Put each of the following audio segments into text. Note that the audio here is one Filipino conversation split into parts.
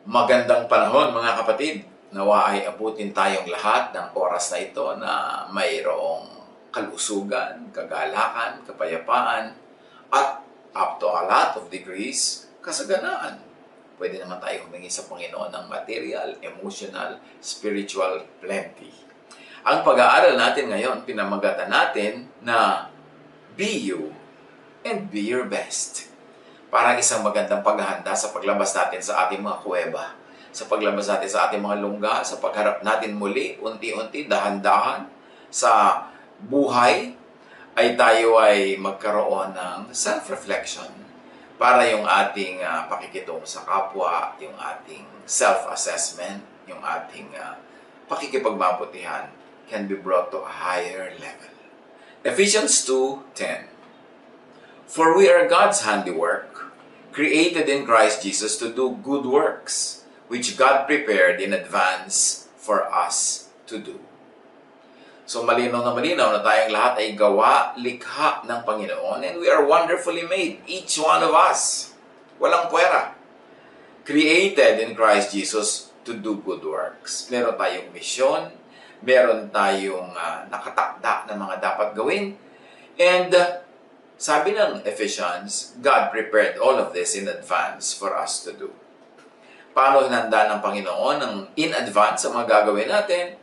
Magandang panahon mga kapatid. Nawa ay abutin tayong lahat ng oras na ito na mayroong kalusugan, kagalakan, kapayapaan, at up to a lot of degrees, kasaganaan. Pwede naman tayo humingi sa Panginoon ng material, emotional, spiritual plenty. Ang pag-aaral natin ngayon, pinamagatan natin na be you and be your best. Parang isang magandang paghahanda sa paglabas natin sa ating mga kuweba, sa paglabas natin sa ating mga lungga, sa pagharap natin muli, unti-unti, dahan-dahan, sa buhay, ay tayo ay magkaroon ng self-reflection para yung ating pakikitungo sa kapwa, yung ating self-assessment, yung ating pakikipagbabutihan can be brought to a higher level. Ephesians 2:10. For we are God's handiwork, created in Christ Jesus to do good works, which God prepared in advance for us to do. So malinaw na tayong lahat ay gawa, likha ng Panginoon, and we are wonderfully made, each one of us. Walang puwera. Created in Christ Jesus to do good works. Meron tayong misyon, meron tayong nakatakda na mga dapat gawin, and sabi ng Ephesians, God prepared all of this in advance for us to do. Paano hinanda ng Panginoon ng in advance sa mga gagawin natin?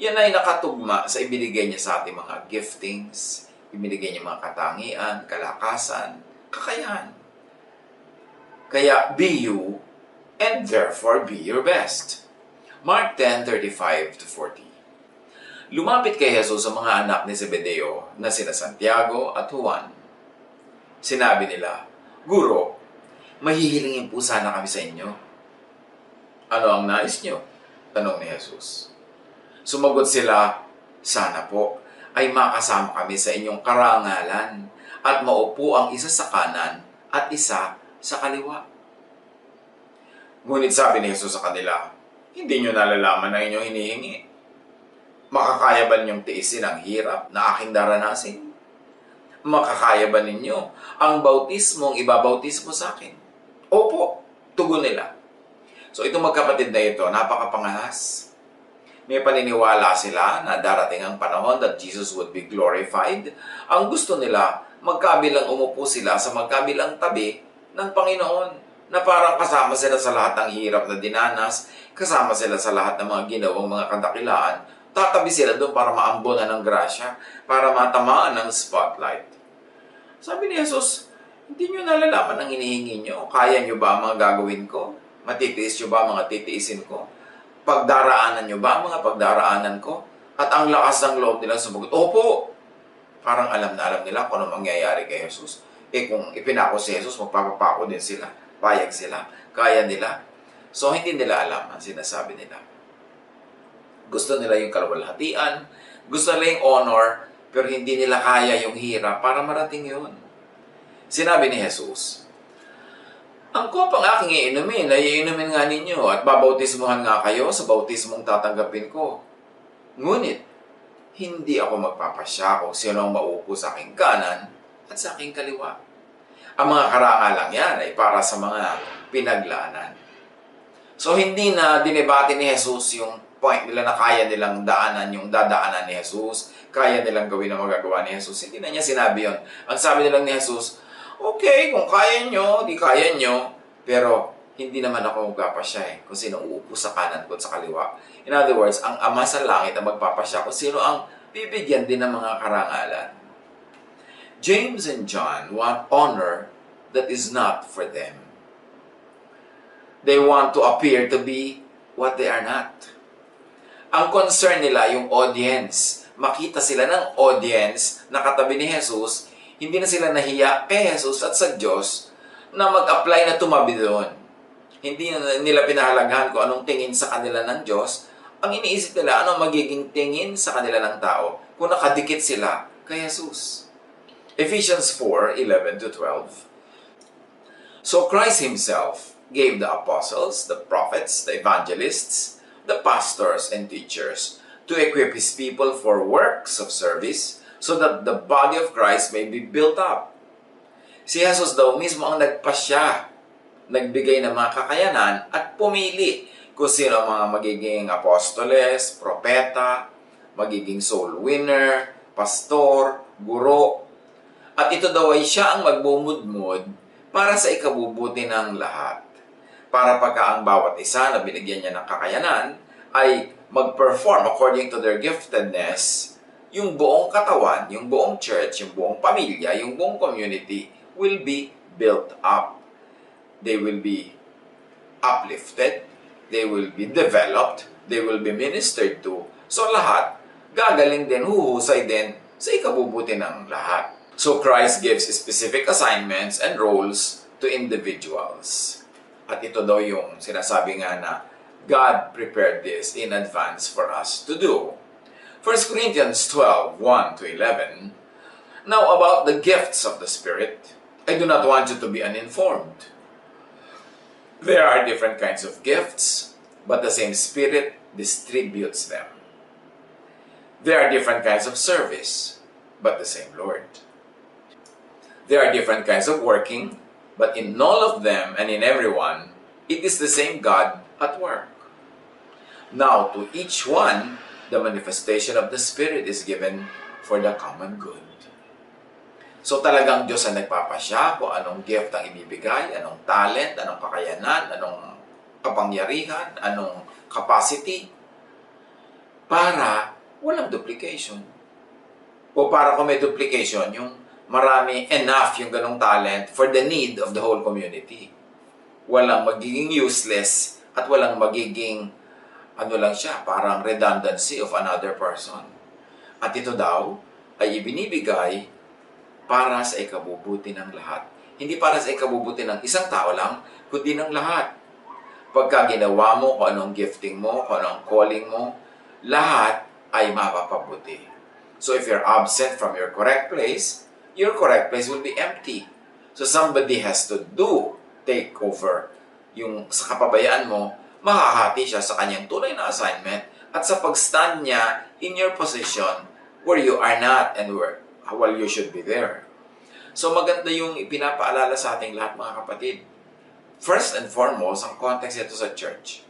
Yan ay nakatugma sa ibinigay niya sa ating mga giftings, ibinigay niya mga katangian, kalakasan, kakayahan. Kaya be you and therefore be your best. Mark 10:35-40. Lumapit kay Jesus sa mga anak ni Zebedeo na sina Santiago at Juan. Sinabi nila, Guro, mahihilingin po sana kami sa inyo. Ano ang nais nyo? Tanong ni Jesus. Sumagot sila, sana po ay makasama kami sa inyong karangalan at maupo ang isa sa kanan at isa sa kaliwa. Ngunit sabi ni Jesus sa kanila, hindi nyo nalalaman ang inyong hinihingi. Makakaya ba ninyong tiisin ang hirap na aking daranasin? Makakaya ba ninyo ang bautismong ibabautismo sa akin? Opo, tugon nila. So itong magkapatid na ito, napakapangahas. May paniniwala sila na darating ang panahon that Jesus would be glorified. Ang gusto nila, magkabilang umupo sila sa magkabilang tabi ng Panginoon na parang kasama sila sa lahat ng hirap na dinanas, kasama sila sa lahat ng mga ginawang mga kadakilaan, tatabi sila doon para maambunan ng grasya, para matamaan ng spotlight. Sabi ni Jesus, hindi nyo nalalaman ang hinihingi nyo. Kaya nyo ba ang mga gagawin ko? Matitiis nyo ba ang mga titiisin ko? Pagdaraanan nyo ba ang mga pagdaraanan ko? At ang lakas ng loob nila sumagot, Opo! Parang alam na alam nila kung ano mangyayari kay Jesus. Kung ipinako si Jesus, magpapapako din sila. Payag sila. Kaya nila. So, hindi nila alam ang sinasabi nila. Gusto nila yung kaluwalhatian, gusto nila yung honor, pero hindi nila kaya yung hirap para marating yun. Sinabi ni Jesus, ang kopang aking iinumin ay iinumin nga ninyo at babautismuhan nga kayo sa bautismong tatanggapin ko. Ngunit, hindi ako magpapasya kung sino ang maupo sa aking kanan at sa aking kaliwa. Ang mga karangalang yan ay para sa mga pinaglaanan. So, hindi na dinebate ni Jesus yung point nila na kaya nilang daanan yung dadaanan ni Jesus, kaya nilang gawin ang magagawa ni Jesus. Hindi na niya sinabi yun. Ang sabi nilang ni Jesus, okay, kung kaya nyo, di kaya nyo, pero hindi naman ako magpapasya kung sino uupo sa kanan ko at sa kaliwa. In other words, ang Ama sa langit ang magpapasya kung sino ang bibigyan din ng mga karangalan. James and John want honor that is not for them. They want to appear to be what they are not. Ang concern nila yung audience. Makita sila ng audience na katabi ni Jesus, hindi na sila nahiya kay Jesus at sa Diyos na mag-apply na tumabi doon. Hindi na nila pinahalagahan kung anong tingin sa kanila ng Diyos. Ang iniisip nila, anong magiging tingin sa kanila ng tao kung nakadikit sila kay Jesus. Ephesians 4:11-12. So Christ Himself gave the apostles, the prophets, the evangelists, the pastors, and teachers to equip His people for works of service so that the body of Christ may be built up. Si Jesus daw mismo ang nagpasya, nagbigay ng mga kakayanan at pumili kung sino ang mga magiging apostoles, propeta, magiging soul winner, pastor, guro. At ito daw ay siya ang magbumudmod para sa ikabubuti ng lahat. Para pagka ang bawat isa na binigyan niya ng kakayanan ay mag-perform according to their giftedness, yung buong katawan, yung buong church, yung buong pamilya, yung buong community will be built up. They will be uplifted, they will be developed, they will be ministered to. So lahat, gagaling din, huhusay din sa ikabubuti ng lahat. So Christ gives specific assignments and roles to individuals. At ito daw yung sinasabi nga na God prepared this in advance for us to do. 1 Corinthians 12:1-11. Now about the gifts of the Spirit, I do not want you to be uninformed. There are different kinds of gifts, but the same Spirit distributes them. There are different kinds of service, but the same Lord. There are different kinds of working, but in all of them and in everyone, it is the same God at work. Now, to each one, the manifestation of the Spirit is given for the common good. So talagang Diyos ang nagpapasya kung anong gift ang ibibigay, anong talent, anong kakayanan, anong kapangyarihan, anong capacity, para walang duplication. O para kung may duplication, yung marami enough yung ganong talent for the need of the whole community. Walang magiging useless at walang magiging parang redundancy of another person. At ito daw ay ibinibigay para sa ikabubuti ng lahat. Hindi para sa ikabubuti ng isang tao lang, kundi ng lahat. Pagka ginawa mo kung anong gifting mo, kung anong calling mo, lahat ay mapapabuti. So if you're absent from your correct place will be empty. So somebody has to take over yung sa kapabayaan mo, makahati siya sa kanyang tunay na assignment at sa pag-stand niya in your position where you are not and where you should be there. So maganda yung ipinapaalala sa ating lahat mga kapatid. First and foremost, ang context ito sa church.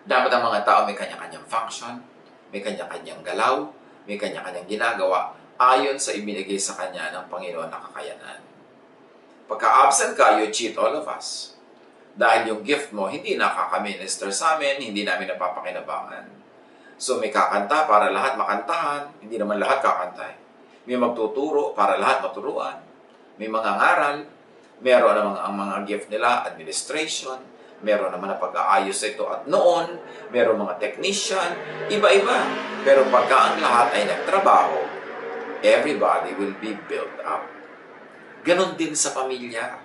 Dapat ang mga tao may kanya-kanyang function, may kanya-kanyang galaw, may kanya-kanyang ginagawa ayon sa ibinigay sa kanya ng Panginoon na kakayanan. Pagka-absent ka, you cheat all of us. Dahil yung gift mo, hindi nakaka-minister sa amin, hindi namin napapakinabangan. So may kakanta para lahat makantahan, hindi naman lahat kakantay. May magtuturo para lahat maturuan. May mga ngaral, meron namang ang mga gift nila, administration, meron naman na pag-aayos ito at noon, meron mga technician, iba-iba. Pero pagka ang lahat ay nagtrabaho, everybody will be built up. Ganon din sa pamilya.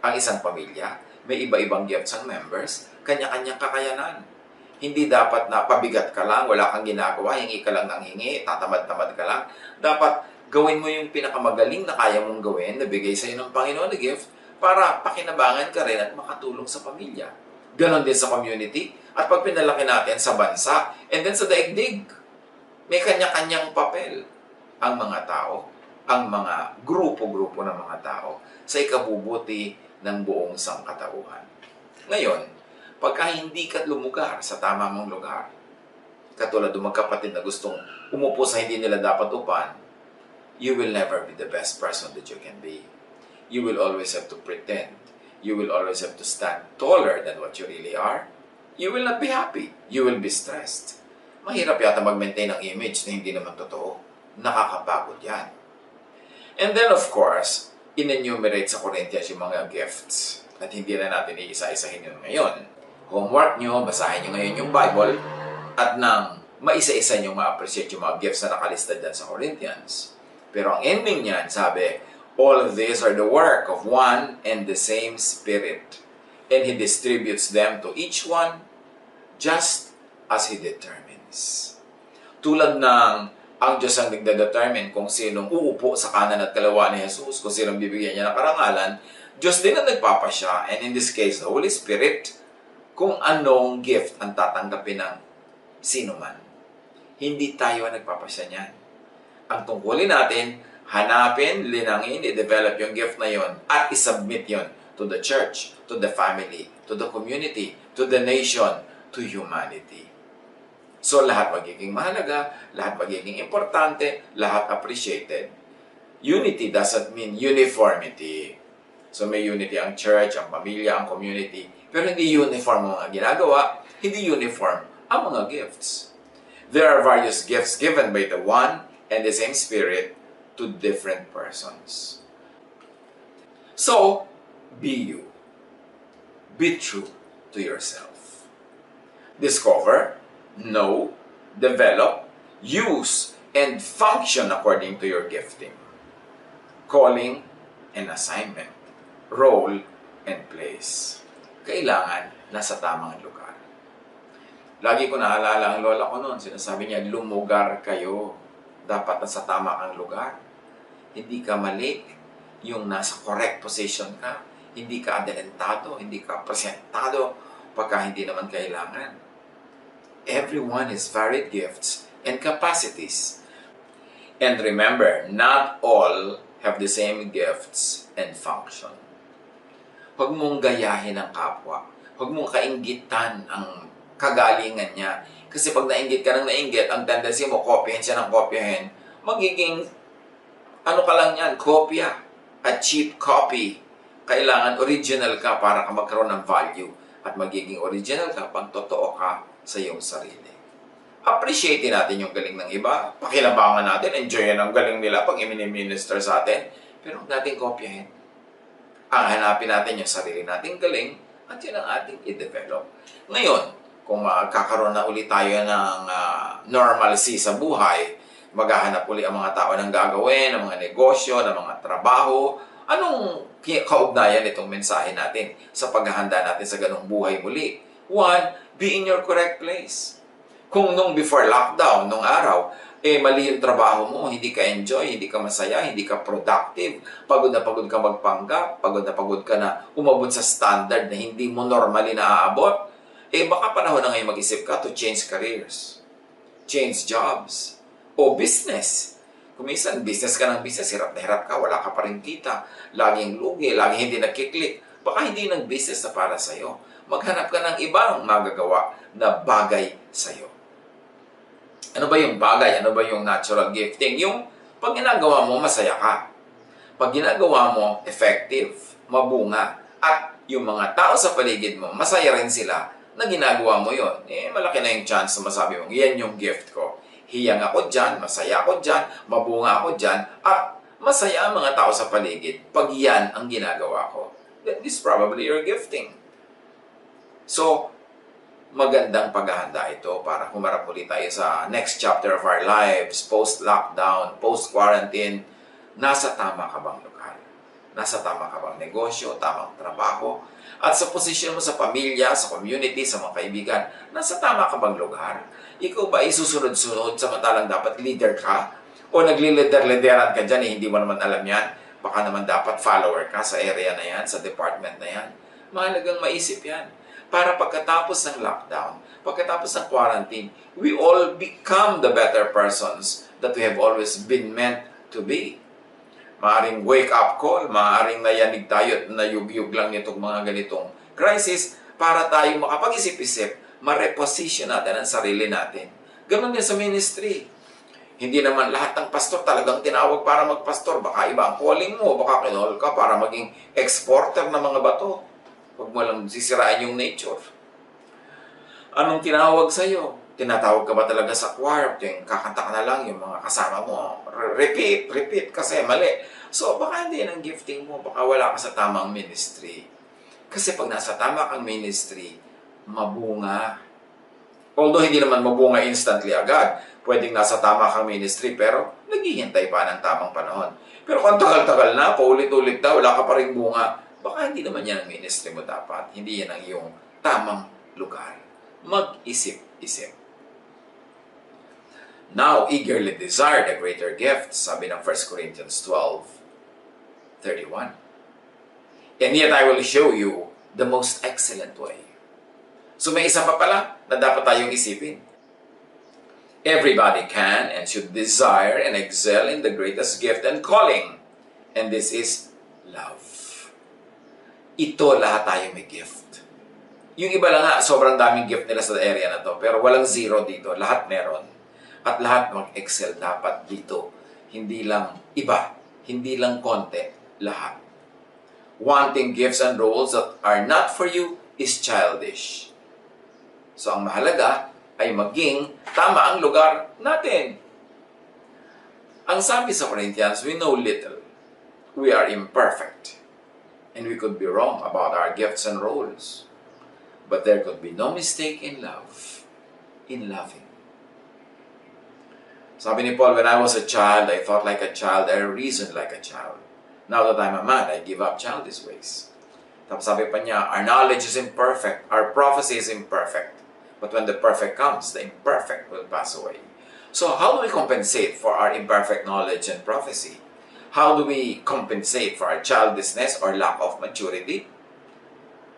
Ang isang pamilya, may iba-ibang gifts ang members, kanya-kanyang kakayanan. Hindi dapat na pabigat ka lang, wala kang ginagawa, hingi ka lang ng hingi, tatamad-tamad ka lang. Dapat gawin mo yung pinakamagaling na kaya mong gawin, na bigay sa iyo ng Panginoon na gift, para pakinabangan ka rin at makatulong sa pamilya. Ganon din sa community, at pag pinalaki natin sa bansa, and then sa daigdig, may kanya-kanyang papel ang mga tao, ang mga grupo-grupo ng mga tao sa ikabubuti ng buong sangkatauhan. Ngayon, pagka hindi ka lumugar sa tama mong lugar, katulad ng magkapatid na gustong umupo sa hindi nila dapat upan, you will never be the best person that you can be. You will always have to pretend. You will always have to stand taller than what you really are. You will not be happy. You will be stressed. Mahirap yata mag-maintain ng image na hindi naman totoo. Nakakapagod yan. And then of course, in-enumerate sa Corinthians yung mga gifts. At hindi na natin iisa-isahin yun ngayon. Homework nyo, basahin nyo ngayon yung Bible at nang maisa-isa nyo ma-appreciate yung mga gifts na nakalista dyan sa Corinthians. Pero ang ending niyan, sabi, all of these are the work of one and the same Spirit. and He distributes them to each one just as He determines. Tulad ng ang Diyos ang nagdedetermine kung sinong uupo sa kanan at kaliwa ni Jesus, kung sinong bibigyan niya ng karangalan, Diyos din ang nagpapasya, and in this case, the Holy Spirit, kung anong gift ang tatanggapin ng sino man. Hindi tayo ang nagpapasya niyan. Ang tungkulin natin, hanapin, linangin, i-develop yung gift na yon at isubmit yon to the church, to the family, to the community, to the nation, to humanity. So lahat magiging mahalaga, lahat magiging importante, lahat appreciated. Unity doesn't mean uniformity. So may unity ang church, ang pamilya, ang community, pero hindi uniform ang mga ginagawa, hindi uniform ang mga gifts. There are various gifts given by the one and the same Spirit to different persons. So, be you. Be true to yourself. Discover, know, develop, use, and function according to your gifting, calling, and assignment, role, and place. Kailangan nasa tamang lugar. Lagi ko naalala ang lola ko noon, sinasabi niya, lumugar kayo. Dapat nasa tama kang lugar. Hindi ka mali. Yung nasa correct position ka. Hindi ka adelantado, hindi ka presentado pagka hindi naman kailangan. Everyone has varied gifts and capacities. And remember, not all have the same gifts and function. Huwag mong gayahin ang kapwa. Huwag mong kainggitan ang kagalingan niya. Kasi pag nainggit ka ng nainggit, ang tendency mo, kopyahin siya ng kopyahin, magiging, ano ka lang yan, kopya. A cheap copy. Kailangan original ka para ka magkaroon ng value. At magiging original ka pag totoo ka sa iyong sarili. Appreciate natin yung galing ng iba. Pakilabangan natin, enjoyin ang galing nila pag i-minister sa atin. Pero huwag natin kopyahin. Ang hanapin natin yung sarili nating galing at yun ang ating i-develop. Ngayon, kung magkakaroon na ulit tayo ng normalcy sa buhay, maghahanap ulit ang mga tao ng gagawin, ng mga negosyo, ng mga trabaho, anong kaugnayan itong mensahe natin sa paghahanda natin sa ganong buhay muli? One, be in your correct place. Kung nung before lockdown, nung araw, mali yung trabaho mo, hindi ka enjoy, hindi ka masaya, hindi ka productive, pagod na pagod ka magpanggap, pagod na pagod ka na umabot sa standard na hindi mo normally naaabot, baka panahon na ngayon mag-isip ka to change careers, change jobs, o business. Kung minsan, business ka ng business, hirap na hirap ka, wala ka pa rin kita, laging lugi, laging hindi nakiklik, baka hindi ng business na para sa'yo. Maghanap ka ng ibang magagawa na bagay sa'yo. Ano ba yung bagay? Ano ba yung natural gifting? Yung pag ginagawa mo, masaya ka. Pag ginagawa mo, effective, mabunga. At yung mga tao sa paligid mo, masaya rin sila na ginagawa mo yon. Malaki na yung chance na masabi mo, yan yung gift ko. Hiyang ako dyan, masaya ako dyan, mabunga ako dyan, at masaya ang mga tao sa paligid pag yan ang ginagawa ko. That is probably your gifting. So, magandang paghahanda ito para humarap ulit tayo sa next chapter of our lives, post-lockdown, post-quarantine. Nasa tama ka bang lugar? Nasa tama ka bang negosyo, tamang trabaho? At sa posisyon mo sa pamilya, sa community, sa mga kaibigan, nasa tama ka bang lugar? Ikaw ba isusunod-sunod samantalang dapat leader ka? O nagli-leader-leaderan ka dyan, hindi mo naman alam yan? Baka naman dapat follower ka sa area na yan, sa department na yan. Mahalagang maisip yan. Para pagkatapos ng lockdown, pagkatapos ng quarantine, we all become the better persons that we have always been meant to be. Maaring wake-up call, maaring nayanig tayo at nayugyug lang nitong mga ganitong crisis para tayo makapag-isip-isip, ma-reposition natin ang sarili natin. Ganun din sa ministry. Hindi naman lahat ng pastor talagang tinawag para magpastor. Baka iba ang calling mo, baka kinol ka para maging exporter ng mga bato. Huwag mo lang sisirain yung nature. Anong tinawag sa'yo? Tinatawag ka ba talaga sa choir? Yung kakanta ka na lang, yung mga kasama mo. Repeat, kasi mali. So, baka hindi ng gifting mo. Baka wala ka sa tamang ministry. Kasi pag nasa tama kang ministry, mabunga. Although hindi naman mabunga instantly agad. Pwedeng nasa tama kang ministry, pero naghihintay pa ng tamang panahon. Pero kung tagal-tagal na, paulit-ulit na, wala ka pa rin bunga, baka hindi naman yan ang ministry mo dapat. Hindi yan ang iyong tamang lugar. Mag-isip-isip. Now, eagerly desire the greater gift, sabi ng 1 Corinthians 12:31. And yet I will show you the most excellent way. So may isa pa pala na dapat tayong isipin. Everybody can and should desire and excel in the greatest gift and calling. And this is love. Ito, lahat tayo may gift. Yung iba lang nga, sobrang daming gift nila sa area na to. Pero walang zero dito. Lahat meron. At lahat mag-excel dapat dito. Hindi lang iba. Hindi lang konti. Lahat. Wanting gifts and roles that are not for you is childish. So ang mahalaga ay maging tama ang lugar natin. Ang sabi sa Corinthians, we know little. We are imperfect. And we could be wrong about our gifts and roles. But there could be no mistake in love. In loving. Sabi ni Paul, when I was a child, I thought like a child, I reasoned like a child. Now that I'm a man, I give up childish ways. Tapos sabi pa niya, our knowledge is imperfect, our prophecy is imperfect. But when the perfect comes, the imperfect will pass away. So how do we compensate for our imperfect knowledge and prophecy? How do we compensate for our childishness or lack of maturity?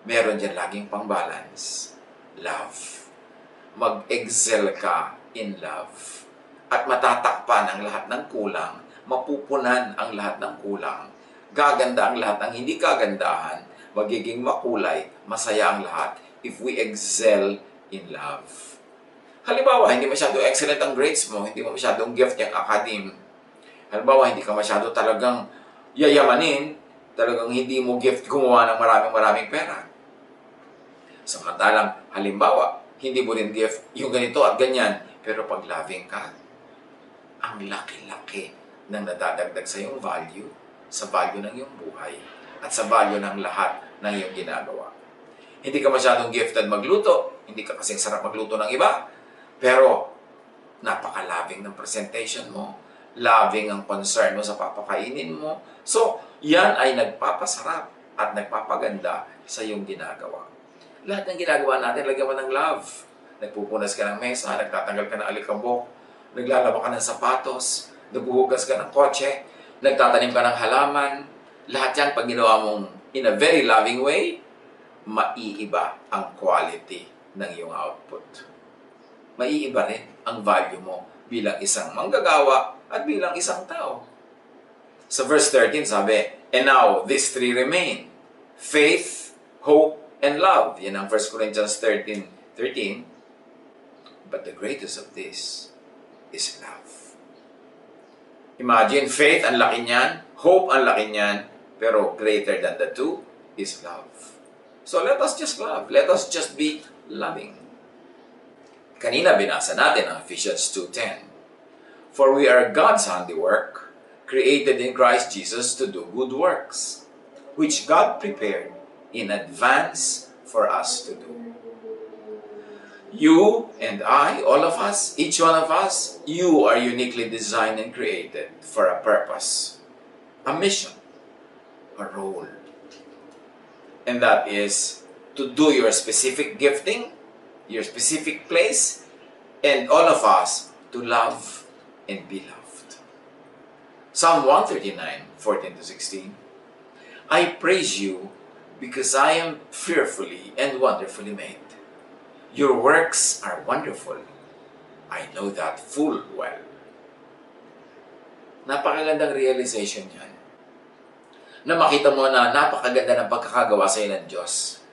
Meron dyan laging pang-balance. Love. Mag-excel ka in love. At matatakpan ang lahat ng kulang. Mapupunan ang lahat ng kulang. Gaganda ang lahat ng hindi kagandahan. Magiging makulay, masaya ang lahat if we excel in love. Halimbawa, hindi masyado excellent ang grades mo, hindi mo masyadong gift yung academe. Halimbawa, hindi ka masyado talagang yayamanin, talagang hindi mo gift gumawa ng maraming pera. Samantalang, halimbawa, hindi mo rin gift yung ganito at ganyan, pero pag loving ka, ang laki-laki ng nadadagdag sa iyong value, sa value ng iyong buhay, at sa value ng lahat ng iyong ginagawa. Hindi ka masyadong gifted magluto, hindi ka kasing sarap magluto ng iba, pero napaka-loving ng presentation mo, loving ang concern mo sa papakainin mo. So, yan ay nagpapasarap at nagpapaganda sa iyong ginagawa. Lahat ng ginagawa natin, lagyan mo ng love. Nagpupunas ka ng mesa, nagtatanggal ka ng alikabok, naglalaba ka ng sapatos, naghuhugas ka ng kotse, nagtatanim ka ng halaman. Lahat yan, pag ginawa mong in a very loving way, maiiba ang quality ng iyong output. Maiiba rin ang value mo bilang isang manggagawa at bilang isang tao. Sa verse 13 sabi, and now these three remain, faith, hope, and love. Yan ang 1 Corinthians 13:13. But the greatest of this is love. Imagine, faith, ang laki niyan, hope, ang laki niyan, pero greater than the two is love. So let us just love. Let us just be loving. Kanina binasa natin ang Ephesians 2:10. For we are God's handiwork, created in Christ Jesus to do good works, which God prepared in advance for us to do. You and I, all of us, each one of us, you are uniquely designed and created for a purpose, a mission, a role. And that is to do your specific gifting, your specific place, and all of us to love and be loved. Psalm 139:14-16. I praise you because I am fearfully and wonderfully made. Your works are wonderful. I know that full well. Napakagandang realization yan. Na makita mo na napakaganda ng pagkakagawa sa iyo ng Diyos.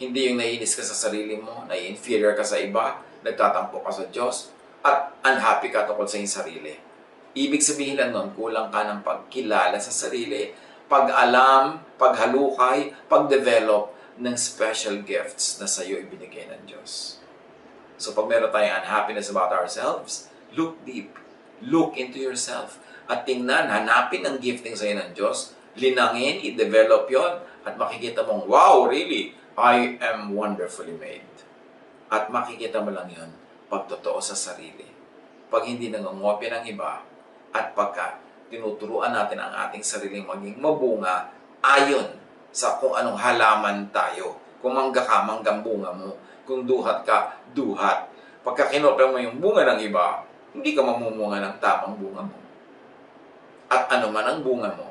Hindi yung naiinis ka sa sarili mo, nai-inferior ka sa iba, nagtatampo ka sa Diyos, at unhappy ka tungkol sa iyong sarili. Ibig sabihin lang nun, kulang ka ng pagkilala sa sarili, pag-alam, paghalukay, pag-develop ng special gifts na sa iyo ibinigay ng Diyos. So pag meron tayong unhappiness about ourselves, look deep, look into yourself, at tingnan, hanapin ang gifting sa iyo ng Diyos, linangin, i-develop yon at makikita mong, wow, really, I am wonderfully made. At makikita mo lang yon pag totoo sa sarili. Pag hindi nangungopya ng iba, at pagka tinuturuan natin ang ating sariling maging mabunga ayon sa kung anong halaman tayo. Kung mangga ka, manggang bunga mo. Kung duhat ka, duhat. Pagka kinopya mo yung bunga ng iba, hindi ka mamumunga ng tamang bunga mo. At ano man ang bunga mo,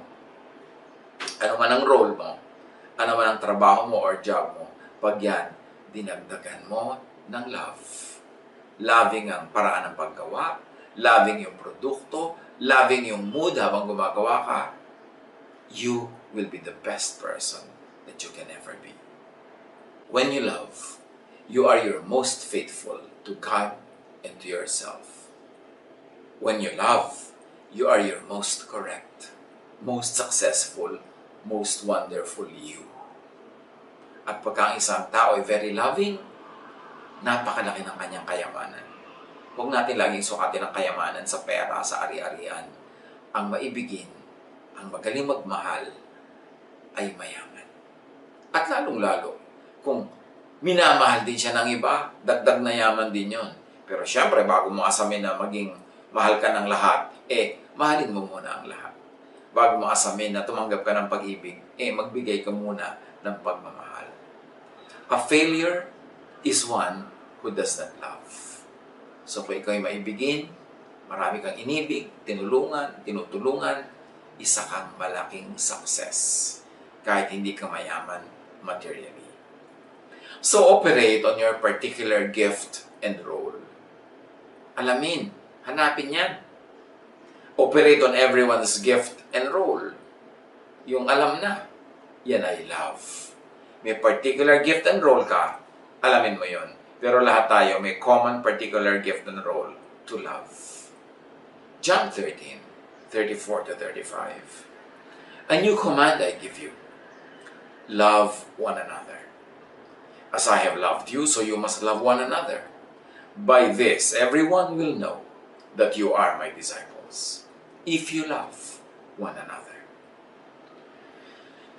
ano man ang role mo, ano man ang trabaho mo or job mo, pag yan, dinagdagan mo ng love. Loving ang paraan ng paggawa, loving yung produkto, loving yung mood habang gumagawa ka, you will be the best person that you can ever be. When you love, you are your most faithful to God and to yourself. When you love, you are your most correct, most successful, most wonderful you. At pagka ang isang tao ay very loving, napakalaki ng kanyang kayamanan. Huwag natin laging sukatin ang kayamanan sa pera, sa ari-arian. Ang maibigin, ang magaling magmahal, ay mayaman. At lalong-lalo, kung minamahal din siya ng iba, dagdag na yaman din yon. Pero syempre, bago mo asamin na maging mahal ka ng lahat, mahalin mo muna ang lahat. Bago mo asamin na tumanggap ka ng pag-ibig, magbigay ka muna ng pagmamahal. A failure is one who does not love. So kung ikaw ay maibigin, marami kang inibig, tinutulungan, isa kang malaking success. Kahit hindi ka mayaman materially. So operate on your particular gift and role. Alamin, hanapin yan. Operate on everyone's gift and role. Yung alam na, yan ay love. May particular gift and role ka, alamin mo yon. Pero lahat tayo may common particular gift and role to love. John 13:34-35. A new command I give you. Love one another. As I have loved you, so you must love one another. By this, everyone will know that you are my disciples, if you love one another.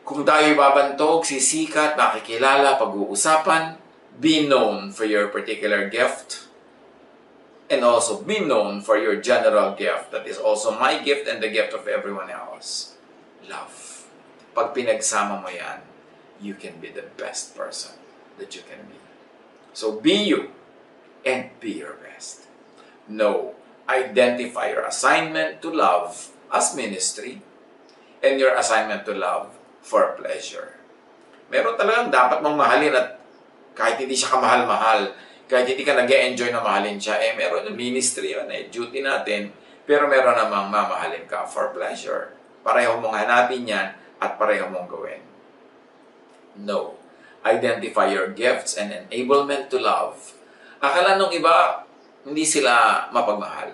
Kung tayo babantog, sisikat, nakikilala, pag-uusapan, be known for your particular gift, and also be known for your general gift. That is also my gift and the gift of everyone else. Love. Pag pinagsama mo yan, you can be the best person that you can be. So be you and be your best. Know, identify your assignment to love as ministry and your assignment to love for pleasure. Meron talagang dapat mong mahalin at kahit hindi siya kamahal-mahal, kahit hindi ka nag-e-enjoy na mahalin siya, meron yung ministry yun, duty natin, pero meron namang mamahalin ka for pleasure. Pareho mong hanapin yan at pareho mong gawin. No. Identify your gifts and enablement to love. Akala nung iba, hindi sila mapagmahal.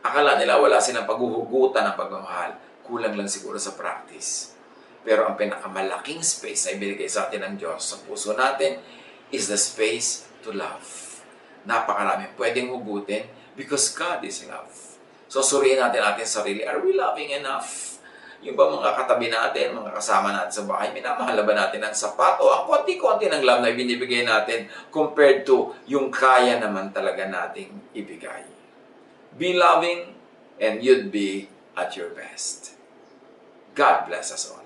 Akala nila wala silang paghuhugutan ng pagmamahal. Kulang lang siguro sa practice. Pero ang pinakamalaking space na ibigay sa atin ng Diyos sa puso natin is the space to love. Napakaraming pwedeng hugutin because God is love. So suriin natin ating sarili, are we loving enough? Yung ba mga katabi natin, mga kasama natin sa bahay, minamahal ba natin ang sapat o ang konti-konti ng love na binibigay natin compared to yung kaya naman talaga nating ibigay? Be loving and you'd be at your best. God bless us all.